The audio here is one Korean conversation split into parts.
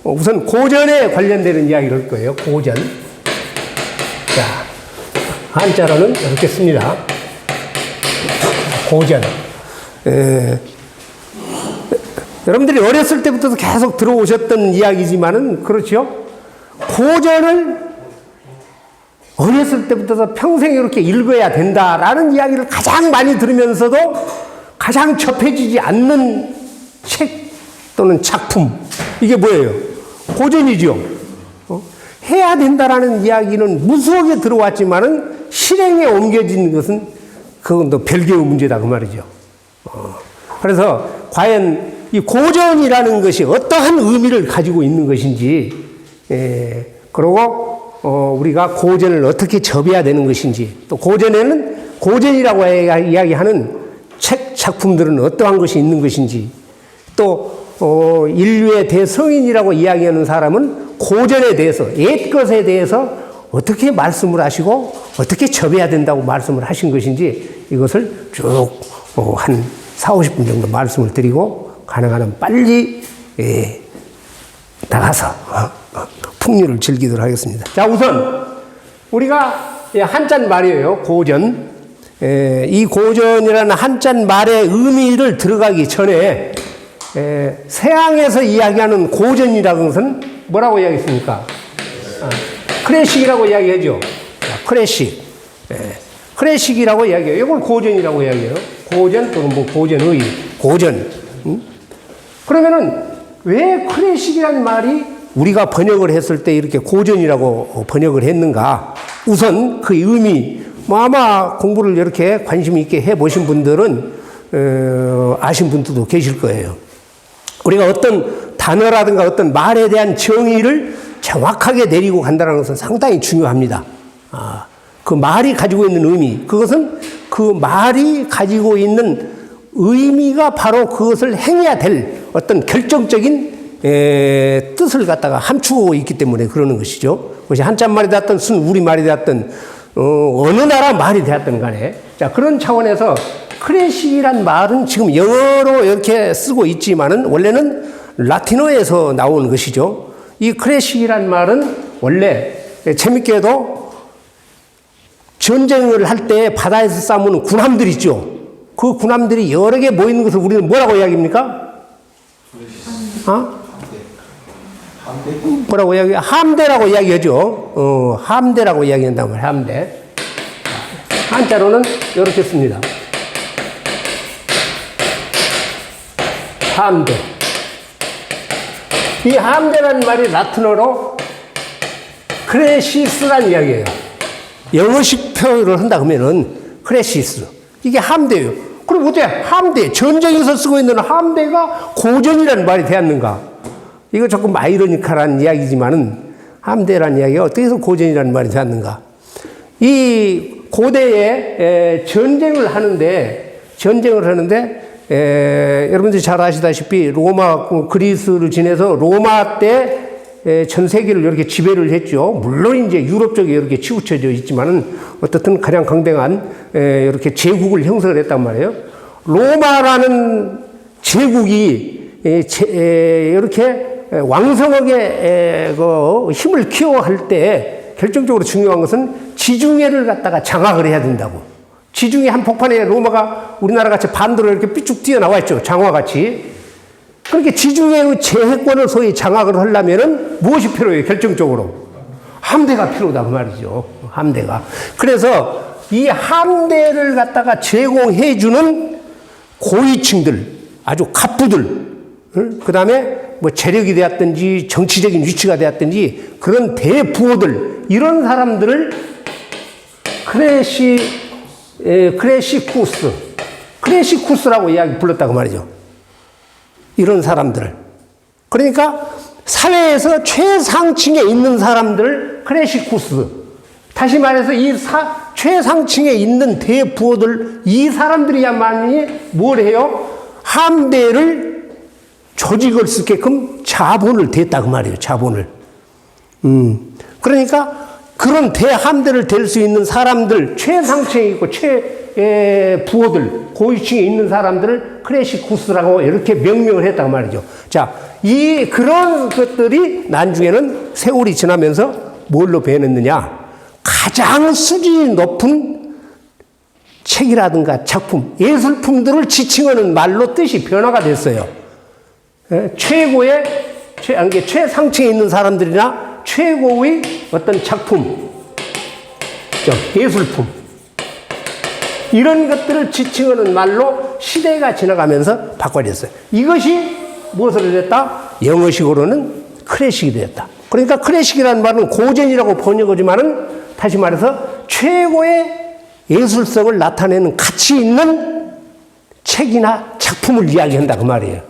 우선 고전에 관련되는 이야기를 할 거예요. 고전. 자, 한자로는 이렇게 씁니다. 고전. 여러분들이 어렸을 때부터 계속 들어오셨던 이야기지만은, 그렇죠? 고전을 어렸을 때부터 평생 이렇게 읽어야 된다라는 이야기를 가장 많이 들으면서도 가장 접해지지 않는 책 또는 작품. 이게 뭐예요? 고전이죠. 해야 된다라는 이야기는 무수하게 들어왔지만은 실행에 옮겨진 것은 그건 또 별개의 문제다 그 말이죠. 그래서 과연 이 고전이라는 것이 어떠한 의미를 가지고 있는 것인지, 그리고 우리가 고전을 어떻게 접해야 되는 것인지, 또 고전이라고 이야기하는 책 작품들은 어떠한 것이 있는 것인지, 또 인류의 대성인이라고 이야기하는 사람은 고전에 대해서, 옛 것에 대해서 어떻게 말씀을 하시고 어떻게 접해야 된다고 말씀을 하신 것인지, 이것을 쭉 한 40-50분 정도 말씀을 드리고 가능한 한 빨리 나가서 풍류를 즐기도록 하겠습니다. 자, 우선 우리가 한자 말이에요. 고전. 이 고전이라는 한자 말의 의미를 들어가기 전에 서양에서 이야기하는 고전이라는 것은 뭐라고 이야기했습니까? 클래식이라고 이야기하죠. 클래식. 클래식이라고 이야기해요. 이걸 고전이라고 이야기해요. 고전 또는 뭐 고전의, 고전. 그러면은 왜 클래식이라는 말이 우리가 번역을 했을 때 이렇게 고전이라고 번역을 했는가? 우선 그 의미, 아마 공부를 이렇게 관심 있게 해보신 분들은 아신 분들도 계실 거예요. 우리가 어떤 단어라든가 어떤 말에 대한 정의를 정확하게 내리고 간다는 것은 상당히 중요합니다. 그 말이 가지고 있는 의미, 그것은 그 말이 가지고 있는 의미가 바로 그것을 행해야 될 어떤 결정적인 뜻을 갖다가 함추고 있기 때문에 그러는 것이죠. 그것이 한자말이 되었든 우리말이 되었든 어느 나라 말이 되었든 간에, 자, 그런 차원에서 클래식이란 말은 지금 영어로 이렇게 쓰고 있지만은 원래는 라틴어에서 나온 것이죠. 이 클래식이란 말은 원래 재밌게도 전쟁을 할 때 바다에서 싸우는 군함들 있죠. 그 군함들이 여러 개 모이는 것을 우리는 뭐라고 이야기합니까? 뭐라고 이야기해요? 함대라고 이야기하죠. 함대라고 이야기한단 말이에요. 함대. 한자로는 이렇게 씁니다. 함대. 이 함대라는 말이 라틴어로 크레시스란 이야기예요. 영어식 표현을 한다 그러면은 크레시스. 이게 함대예요. 그럼 어때? 함대. 전쟁에서 쓰고 있는 함대가 고전이라는 말이 되었는가? 이거 조금 아이러니컬한 이야기지만은 함대라는 이야기가 어떻게 해서 고전이라는 말이 되었는가? 이 고대에 전쟁을 하는데 여러분들이 잘 아시다시피 로마, 그리스를 지내서 로마 때 전 세계를 이렇게 지배를 했죠. 물론 이제 유럽 쪽에 이렇게 치우쳐져 있지만은 어떻든 가장 강대한 이렇게 제국을 형성을 했단 말이에요. 로마라는 제국이 이렇게 왕성하게 힘을 키워할 때 결정적으로 중요한 것은 지중해를 갖다가 장악을 해야 된다고. 지중해 한복판에 로마가 우리나라 같이 반도로 이렇게 삐쭉 뛰어나와 있죠. 장화같이. 그렇게 지중해의 제해권을 소위 장악을 하려면은 무엇이 필요해요? 결정적으로. 함대가 필요하다 그 말이죠. 함대가. 그래서 이 함대를 갖다가 제공해주는 고위층들, 아주 갑부들, 그 다음에 뭐 재력이 되었든지 정치적인 위치가 되었든지 그런 대부호들, 이런 사람들을 크레시쿠스라고 이야기 불렀다고 말이죠. 이런 사람들을. 그러니까 사회에서 최상층에 있는 사람들을 크레시쿠스. 다시 말해서 이 최상층에 있는 대부호들, 이 사람들이야만이 뭘 해요? 함대를 조직을 쓰게끔 자본을 댔다고 말이에요. 자본을. 그러니까 그런 대함대를 댈 수 있는 사람들, 최상층에 있고 부호들, 고위층에 있는 사람들을 크레시쿠스라고 이렇게 명명을 했단 말이죠. 자, 그런 것들이 나중에는 세월이 지나면서 뭘로 변했느냐? 가장 수준이 높은 책이라든가 작품, 예술품들을 지칭하는 말로 뜻이 변화가 됐어요. 최상층에 있는 사람들이나 최고의 어떤 작품, 예술품, 이런 것들을 지칭하는 말로 시대가 지나가면서 바꿔졌어요. 이것이 무엇을 했다? 영어식으로는 클래식이 되었다. 그러니까 클래식이라는 말은 고전이라고 번역하지만은 다시 말해서 최고의 예술성을 나타내는 가치 있는 책이나 작품을 이야기한다 그 말이에요.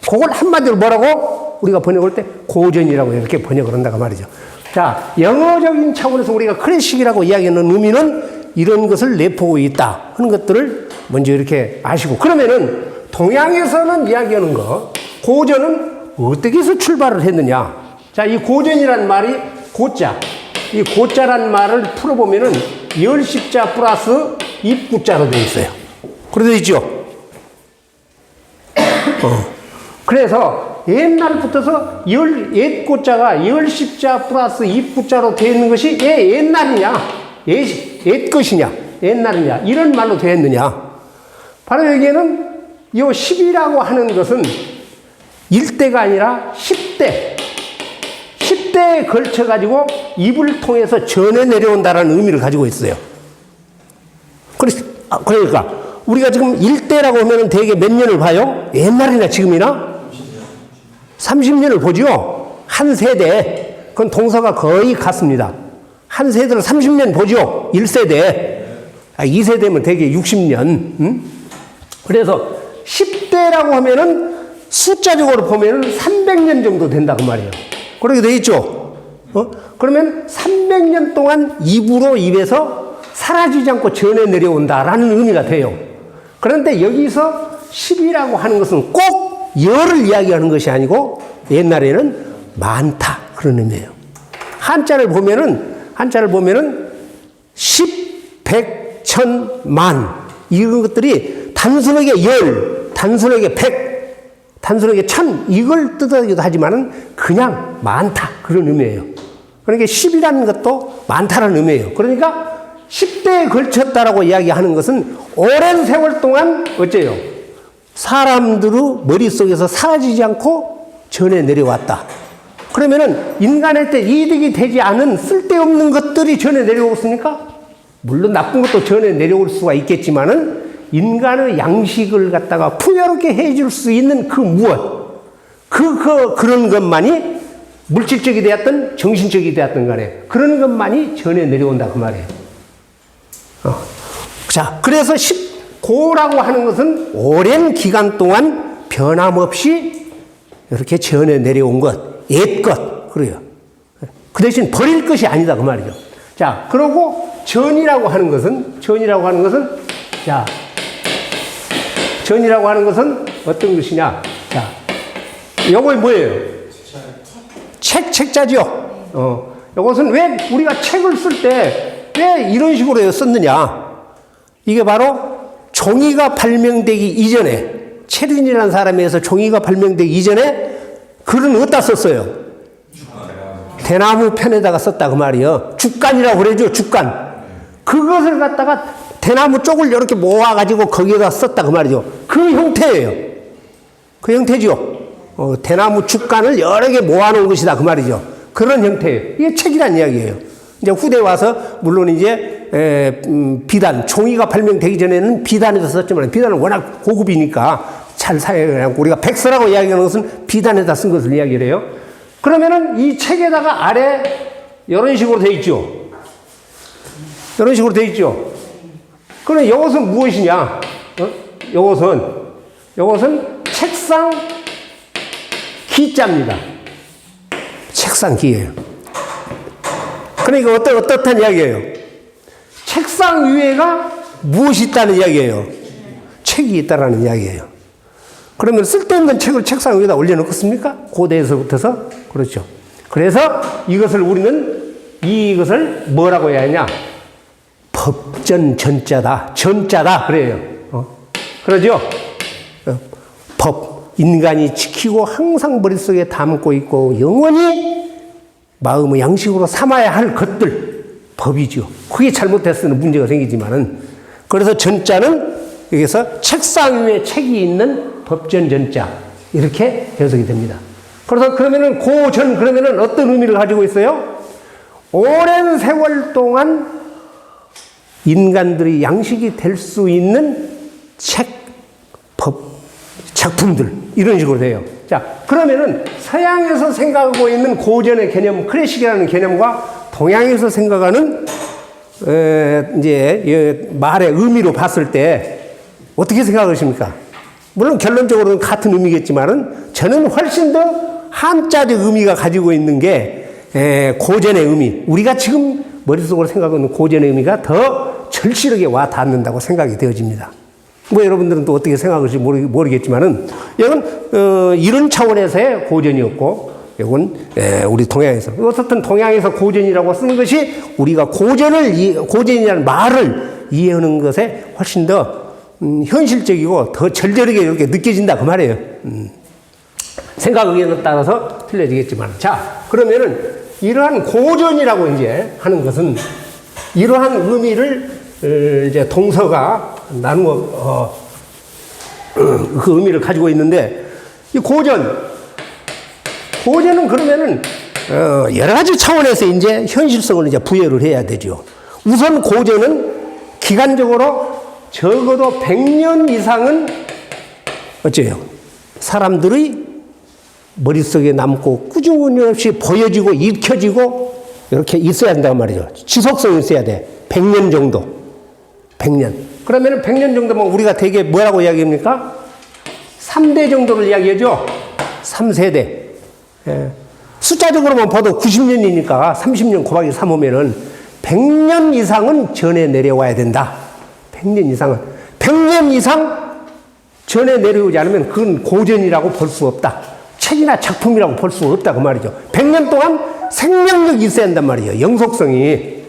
그걸 한마디로 뭐라고 우리가 번역할 때 고전이라고 이렇게 번역을 한다 그 말이죠. 자, 영어적인 차원에서 우리가 클래식이라고 이야기하는 의미는 이런 것을 내포하고 있다 하는 것들을 먼저 이렇게 아시고, 그러면은 동양에서는 이야기하는 거, 고전은 어떻게 해서 출발을 했느냐? 자, 이 고전이라는 말이 고자, 이 고자라는 말을 풀어보면은 열십자 플러스 입구자로 되어 있어요. 그러되어 있죠? 그래서 옛날부터서 옛고자가 열십자 플러스 입구자로 되어 있는 것이 옛날이냐, 옛것이냐, 옛날이냐, 이런 말로 되어 있느냐. 바로 여기에는 이 10이라고 하는 것은 1대가 아니라 10대에 걸쳐가지고 입을 통해서 전해 내려온다라는 의미를 가지고 있어요. 그러니까 우리가 지금 1대라고 하면 대개 몇 년을 봐요? 옛날이나 지금이나? 30년을 보죠. 한 세대. 그건 동서가 거의 같습니다. 한 세대를 30년 보죠. 1세대. 2세대면 대개 60년. 그래서 10대라고 하면은 숫자적으로 보면은 300년 정도 된다 그 말이에요. 그렇게 돼 있죠. 그러면 300년 동안 입에서 사라지지 않고 전해 내려온다라는 의미가 돼요. 그런데 여기서 10이라고 하는 것은 꼭 열을 이야기하는 것이 아니고 옛날에는 많다 그런 의미예요. 한자를 보면은 10, 100, 1000, 만 이런 것들이 단순하게 열, 단순하게 100, 단순하게 1000 이걸 뜻하기도 하지만은 그냥 많다 그런 의미예요. 그러니까 10이라는 것도 많다는 의미예요. 그러니까 10대에 걸쳤다라고 이야기하는 것은 오랜 세월 동안 어째요? 사람들의 머릿속에서 사라지지 않고 전해 내려왔다. 그러면은 인간한테 이득이 되지 않은 쓸데없는 것들이 전해 내려오겠습니까? 물론 나쁜 것도 전해 내려올 수가 있겠지만은 인간의 양식을 갖다가 풍요롭게 해줄 수 있는 그 무엇, 그런 것만이 물질적이 되었든 정신적이 되었든 간에 그런 것만이 전해 내려온다 그 말이에요. 자, 그래서 고라고 하는 것은 오랜 기간 동안 변함없이 이렇게 전해 내려온 것, 옛것, 그래요. 그 대신 버릴 것이 아니다 그 말이죠. 자, 그러고 전이라고 하는 것은 자, 전이라고 하는 것은 어떤 것이냐? 자, 요거 뭐예요? 책자죠. 요것은 왜 우리가 책을 쓸 때 왜 이런 식으로 썼느냐? 이게 바로 종이가 발명되기 이전에, 체륜이라는 사람에 의해서 종이가 발명되기 이전에 글은 어디다 썼어요? 대나무 편에다가 썼다 그 말이에요. 죽간이라고 그러죠, 죽간. 그것을 갖다가 대나무 쪽을 이렇게 모아가지고 거기에다 썼다 그 말이죠. 그 형태예요. 그 형태죠. 대나무 죽간을 여러 개 모아놓은 것이다 그 말이죠. 그런 형태예요. 이게 책이란 이야기예요. 이제 후대에 와서 물론 이제 비단, 종이가 발명되기 전에는 비단에다 썼지만 비단은 워낙 고급이니까 잘 사용하고 우리가 백서라고 이야기하는 것은 비단에다 쓴 것을 이야기를 해요. 그러면은 이 책에다가 아래 이런 식으로 돼 있죠. 이런 식으로 돼 있죠. 그럼 이것은 무엇이냐? 이것은 책상 기자입니다. 책상 기예요. 그러니까 어떻단 이야기예요? 책상 위에가 무엇이 있다는 이야기예요? 책이 있다라는 이야기예요. 그러면 쓸데없는 책을 책상 위에다 올려놓겠습니까? 고대에서부터서? 그렇죠. 그래서 우리는 이것을 뭐라고 해야 하냐? 법전 전자다. 전자다. 그래요. 그러죠? 법. 인간이 지키고 항상 머릿속에 담고 있고 영원히 마음의 양식으로 삼아야 할 것들. 법이죠. 그게 잘못됐으면 문제가 생기지만은. 그래서 전자는 여기서 책상 위에 책이 있는 법전 전자. 이렇게 해석이 됩니다. 그래서 그러면은 고전 그러면은 어떤 의미를 가지고 있어요? 오랜 세월 동안 인간들이 양식이 될 수 있는 책, 법, 작품들 이런 식으로 돼요. 자, 그러면은 서양에서 생각하고 있는 고전의 개념, 클래식이라는 개념과 동양에서 생각하는 이제 말의 의미로 봤을 때 어떻게 생각하십니까? 물론 결론적으로는 같은 의미겠지만은 저는 훨씬 더 한자적 의미가 가지고 있는 게 고전의 의미, 우리가 지금 머릿속으로 생각하는 고전의 의미가 더 절실하게 와 닿는다고 생각이 되어집니다. 뭐 여러분들은 또 어떻게 생각할지 모르겠지만은 이건 이런 차원에서의 고전이었고 이건 우리 동양에서 어쨌든 동양에서 고전이라고 쓰는 것이 우리가 고전이라는 말을 이해하는 것에 훨씬 더 현실적이고 더 절절하게 이렇게 느껴진다 그 말이에요. 생각 의견에 따라서 틀려지겠지만. 자, 그러면은 이러한 고전이라고 이제 하는 것은 이러한 의미를 이제 동서가 나누어 그 의미를 가지고 있는데 이 고전은 그러면은 여러 가지 차원에서 이제 현실성을 이제 부여를 해야 되죠. 우선 고전은 기간적으로 적어도 100년 이상은 어째요? 사람들의 머릿속에 남고 꾸준히 없이 보여지고 읽혀지고 이렇게 있어야 한다고 말이죠. 지속성이 있어야 돼. 100년 정도. 100년. 그러면 100년 정도면 우리가 대개 뭐라고 이야기합니까? 3대 정도를 이야기하죠. 3세대. 예. 숫자적으로만 봐도 90년이니까 30년 곱하기 3 오면은 100년 이상은 전에 내려와야 된다. 100년 이상은. 100년 이상 전에 내려오지 않으면 그건 고전이라고 볼 수 없다. 책이나 작품이라고 볼 수 없다 그 말이죠. 100년 동안 생명력이 있어야 한단 말이에요. 영속성이.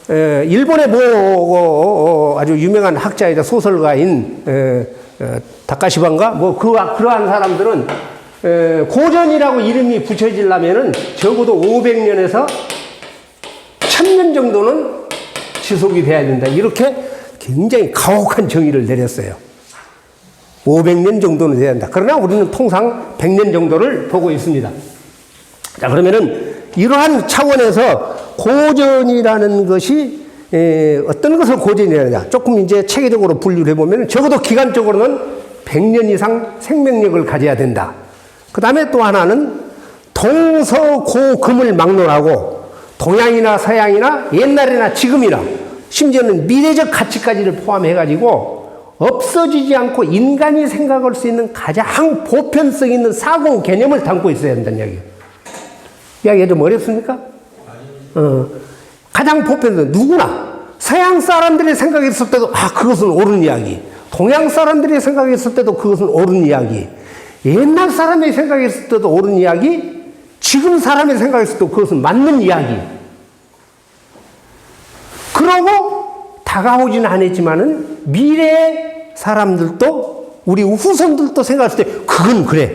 일본의 아주 유명한 학자이자 소설가인 다카시반가 그러한 사람들은 고전이라고 이름이 붙여지려면은 적어도 500년에서 1000년 정도는 지속이 돼야 된다. 이렇게 굉장히 가혹한 정의를 내렸어요. 500년 정도는 돼야 한다. 그러나 우리는 통상 100년 정도를 보고 있습니다. 자, 그러면은 이러한 차원에서 고전이라는 것이 어떤 것을 고전이라느냐. 조금 이제 체계적으로 분류를 해보면 적어도 기간적으로는 100년 이상 생명력을 가져야 된다. 그 다음에 또 하나는 동서고금을 막론하고 동양이나 서양이나 옛날이나 지금이나 심지어는 미래적 가치까지를 포함해가지고 없어지지 않고 인간이 생각할 수 있는 가장 보편성 있는 사고 개념을 담고 있어야 한다는 이야기예요. 이야기가 좀 어렵습니까? 가장 보편성, 누구나 서양 사람들이 생각했을 때도 그것은 옳은 이야기. 동양 사람들이 생각했을 때도 그것은 옳은 이야기. 옛날 사람이 생각했을 때도 옳은 이야기. 지금 사람이 생각했을 때도 그것은 맞는 이야기. 그러고 다가오지는 않았지만은 미래의 사람들도 우리 후손들도 생각했을 때 그건 그래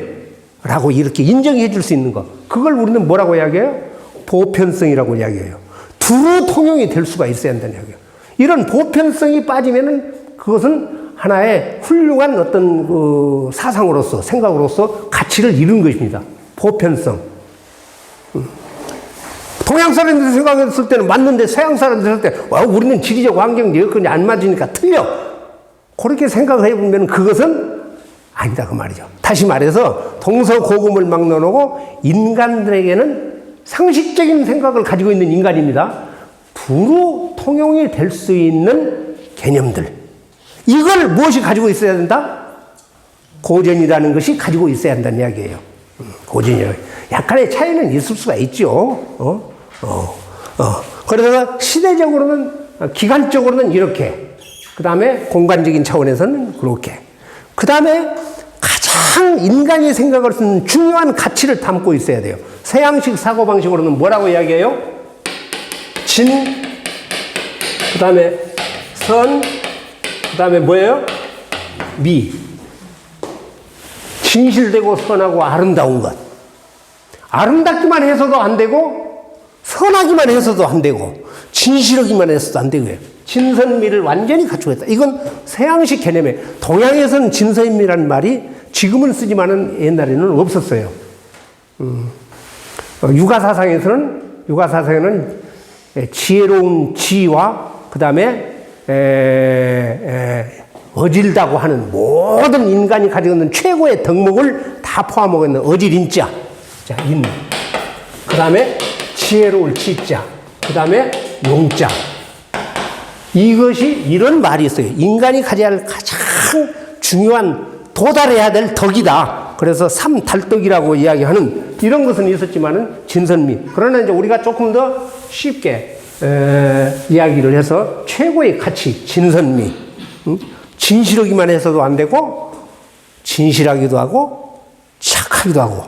라고 이렇게 인정해 줄 수 있는 것, 그걸 우리는 뭐라고 이야기해요? 보편성이라고 이야기해요. 두루 통용이 될 수가 있어야 한다는 이야기예요. 이런 보편성이 빠지면은 그것은 하나의 훌륭한 어떤 그 사상으로서 생각으로서 가치를 잃은 것입니다. 보편성. 동양 사람들이 생각했을 때는 맞는데 서양 사람들이 했을 때 우리는 지리적 환경 여건이 안 맞으니까 틀려. 그렇게 생각해 보면 그것은 아니다 그 말이죠. 다시 말해서 동서고금을 막론하고 인간들에게는 상식적인 생각을 가지고 있는 인간입니다. 두루 통용이 될 수 있는 개념들, 이걸 무엇이 가지고 있어야 된다? 고전이라는 것이 가지고 있어야 한다는 이야기예요. 고전이요. 약간의 차이는 있을 수가 있죠. 그래서 시대적으로는, 기간적으로는 이렇게, 그 다음에 공간적인 차원에서는 그렇게, 그 다음에 가장 인간이 생각할 수 있는 중요한 가치를 담고 있어야 돼요. 서양식 사고방식으로는 뭐라고 이야기해요? 진, 그 다음에 선, 그 다음에 뭐예요? 미. 진실되고 선하고 아름다운 것. 아름답기만 해서도 안 되고, 선하기만 해서도 안 되고, 진실하기만 해서도 안 되고요. 진선미를 완전히 갖추고 있다. 이건 서양식 개념에, 동양에서는 진선미라는 말이 지금은 쓰지만은 옛날에는 없었어요. 육아사상에는 지혜로운 지와 그 다음에 어질다고 하는 모든 인간이 가지고 있는 최고의 덕목을 다 포함하고 있는 어질인자. 자, 인. 그 다음에 지혜로울 지자. 그 다음에 용자. 이것이 이런 말이 있어요. 인간이 가져야 할 가장 중요한 도달해야 될 덕이다. 그래서 삼달덕이라고 이야기하는 이런 것은 있었지만은 진선미. 그러나 이제 우리가 조금 더 쉽게 이야기를 해서 최고의 가치, 진선미. 진실하기만 해서도 안 되고, 진실하기도 하고, 착하기도 하고,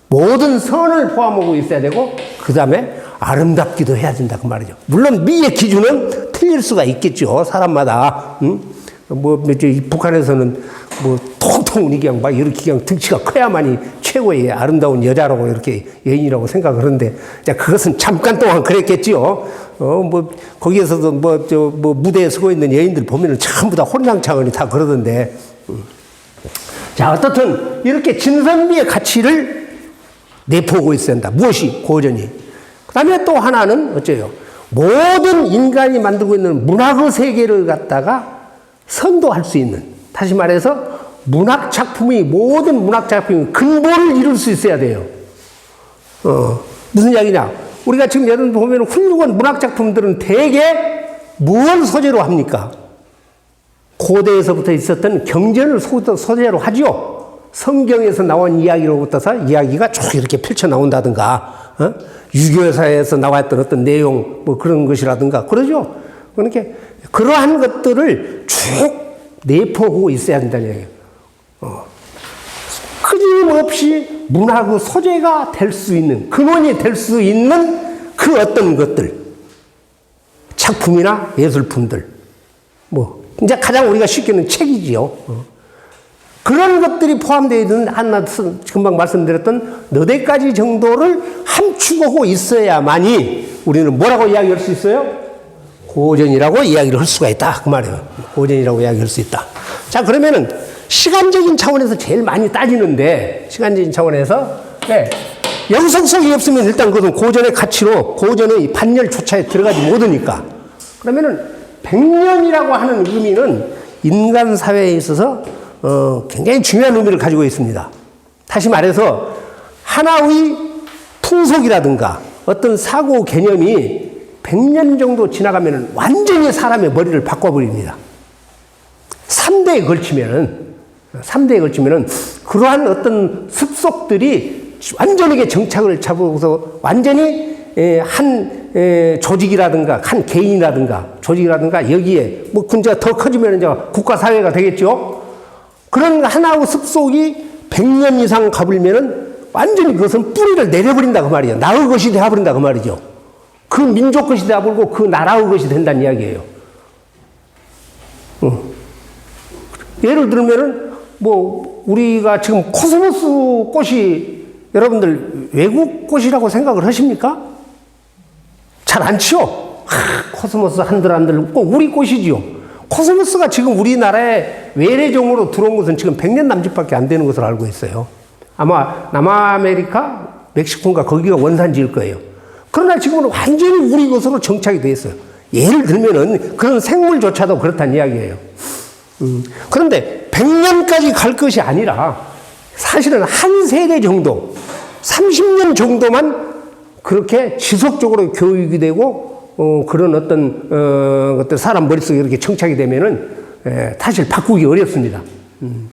모든 선을 포함하고 있어야 되고, 그 다음에 아름답기도 해야 된다. 그 말이죠. 물론 미의 기준은 틀릴 수가 있겠죠. 사람마다. 북한에서는 통통이 그냥 막 이렇게 그냥 덩치가 커야만이 최고의 아름다운 여자라고 이렇게 여인이라고 생각을 하는데, 자, 그것은 잠깐 동안 그랬겠지요. 거기에서도 무대에 서고 있는 여인들 보면은 전부 다 혼상차원이 다 그러던데. 자, 어떻든 이렇게 진선미의 가치를 내포하고 있어야 한다. 무엇이? 고전이. 그 다음에 또 하나는 어째요? 모든 인간이 만들고 있는 문학의 세계를 갖다가 선도할 수 있는, 다시 말해서 모든 문학 작품이 근본을 이룰 수 있어야 돼요. 무슨 이야기냐? 우리가 지금 예를 들어 보면 훌륭한 문학 작품들은 대개 무엇을 소재로 합니까? 고대에서부터 있었던 경전을 소재로 하죠. 성경에서 나온 이야기로부터서 이야기가 쭉 이렇게 펼쳐 나온다든가, 유교사에서 나왔던 어떤 내용, 그런 것이라든가, 그러죠. 그러니까 그러한 것들을 쭉 내포하고 있어야 된다는 얘기예요. 끊임없이 문학의 소재가 될 수 있는, 근원이 될 수 있는 그 어떤 것들, 작품이나 예술품들, 이제 가장 우리가 쉽게는 책이지요. 그런 것들이 포함되어 있는 금방 말씀드렸던 4가지 정도를 함축하고 있어야만이 우리는 뭐라고 이야기할 수 있어요? 고전이라고 이야기를 할 수가 있다. 그 말이에요. 고전이라고 이야기할 수 있다. 자, 그러면은 시간적인 차원에서 제일 많이 따지는데, 시간적인 차원에서, 영성성이 없으면 일단 그것은 고전의 가치로, 고전의 반열조차에 들어가지 못하니까. 그러면은 100년이라고 하는 의미는 인간 사회에 있어서 굉장히 중요한 의미를 가지고 있습니다. 다시 말해서 하나의 풍속이라든가 어떤 사고 개념이 100년 정도 지나가면 완전히 사람의 머리를 바꿔버립니다. 3대에 걸치면은 그러한 어떤 습속들이 완전하게 정착을 잡고서 완전히 한 조직이라든가 한 개인이라든가 조직이라든가 여기에 군제가 더 커지면 이제 국가사회가 되겠죠. 그런 하나의 습속이 100년 이상 가버리면은 완전히 그것은 뿌리를 내려버린다 그 말이에요. 나의 것이 되어버린다 그 말이죠. 그 민족 것이 되어버리고 그 나라의 것이 된다는 이야기예요. 예를 들면은 우리가 지금 코스모스 꽃이 여러분들 외국 꽃이라고 생각을 하십니까? 잘 안 치요. 코스모스 한들 꼭 우리 꽃이지요. 코스모스가 지금 우리나라에 외래종으로 들어온 것은 지금 100년 남짓밖에 안 되는 것으로 알고 있어요. 아마 남아메리카, 멕시코인가 거기가 원산지일 거예요. 그러나 지금은 완전히 우리 것으로 정착이 돼 있어요. 예를 들면은 그런 생물조차도 그렇다는 이야기예요. 그런데 100년까지 갈 것이 아니라 사실은 한 세대 정도, 30년 정도만 그렇게 지속적으로 교육이 되고 그런 어떤 사람 머릿속에 이렇게 정착이 되면은 사실 바꾸기 어렵습니다.